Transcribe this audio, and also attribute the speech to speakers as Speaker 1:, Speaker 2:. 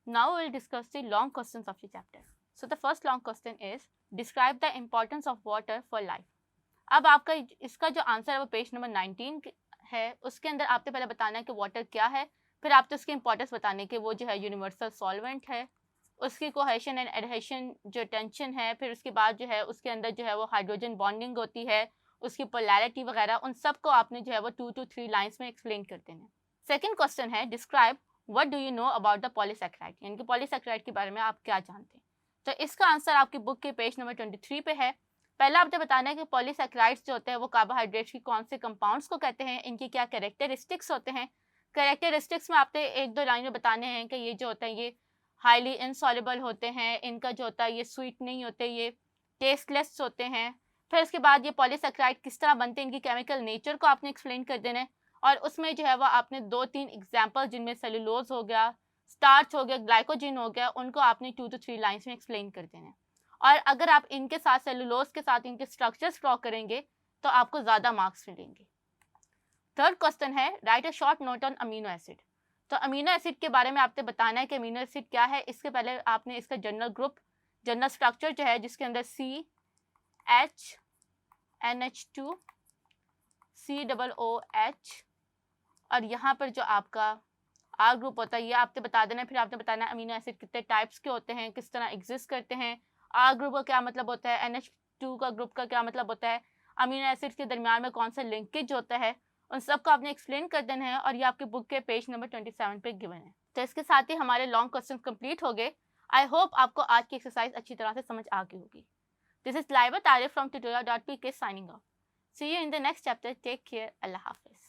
Speaker 1: Now we will discuss the long questions of the chapter. So the first long question is describe the importance of water for life. अब आपका इसका जो answer है वो page number 19 है, उसके अंदर आपने पहले बताना है कि वाटर क्या है, फिर आपने उसकी इंपॉर्टेंस बताने के वो जो है यूनिवर्सल सॉल्वेंट है, उसकी कोहेशन एंड एडहेशन जो टेंशन है, फिर उसके बाद जो है उसके अंदर जो है वो हाइड्रोजन बॉन्डिंग होती है, उसकी पोलैरिटी वगैरह, उन सब को आपने जो है वो 2 to 3 लाइन्स में एक्सप्लेन कर देना है. सेकेंड क्वेश्चन है describe what do you know about the polysaccharide, यानी कि पॉलीसैकेराइड के बारे में आप क्या जानते हैं. तो इसका आंसर आपकी बुक के पेज नंबर 23 पे है. पहला आपने बताना है कि पॉलीसैकेराइड्स जो होते हैं वो कार्बोहाइड्रेट्स की कौन से कंपाउंड्स को कहते हैं, इनकी क्या कैरेक्टरिस्टिक्स होते हैं. कैरेक्टरिस्टिक्स में आपने एक दो लाइन में बताने हैं कि ये जो होता है ये हाईली इनसॉल्युबल होते हैं, इनका जो होता है ये स्वीट नहीं होते, ये टेस्टलेस होते हैं. फिर उसके बाद ये पॉलीसैकेराइड किस तरह बनते हैं, इनकी केमिकल नेचर को आपने एक्सप्लेन कर देना है. और उसमें जो है वो आपने 2-3 एग्जाम्पल जिनमें सेलुलोज हो गया, स्टार्च हो गया, ग्लाइकोजन हो गया, उनको आपने 2 to 3 लाइन्स में एक्सप्लेन कर देना है. और अगर आप इनके साथ सेलुलोज के साथ इनके स्ट्रक्चर्स ड्रॉ करेंगे तो आपको ज़्यादा मार्क्स मिलेंगे. थर्ड क्वेश्चन है right a short note on amino acid. तो अमीनो एसिड के बारे में आपने बताना है कि अमीनो एसिड क्या है. इसके पहले आपने इसका जनरल ग्रुप, जनरल स्ट्रक्चर जो है जिसके अंदर CH NH2 COOH और यहाँ पर जो आपका R ग्रुप होता है ये आपने बता देना है. फिर आपने बताना है अमीनो एसिड कितने टाइप्स के होते हैं, किस तरह एग्जिस्ट करते हैं, R ग्रुप का क्या मतलब होता है, NH2 का ग्रुप का क्या मतलब होता है, अमीनो एसिड के दरमियान में कौन सा लिंकेज होता है, उन सब को आपने एक्सप्लेन कर देना है. और ये आपकी बुक के पेज नंबर 27 पे गिवन है. तो इसके साथ ही हमारे लॉन्ग क्वेश्चन कंप्लीट हो गए. आई होप आपको आज की एक्सरसाइज अच्छी तरह से समझ आ गई होगी. दिस इज लाइबा तारिफ from tutorial.pk signing off. See you in the next chapter. Take care. Allah Hafiz.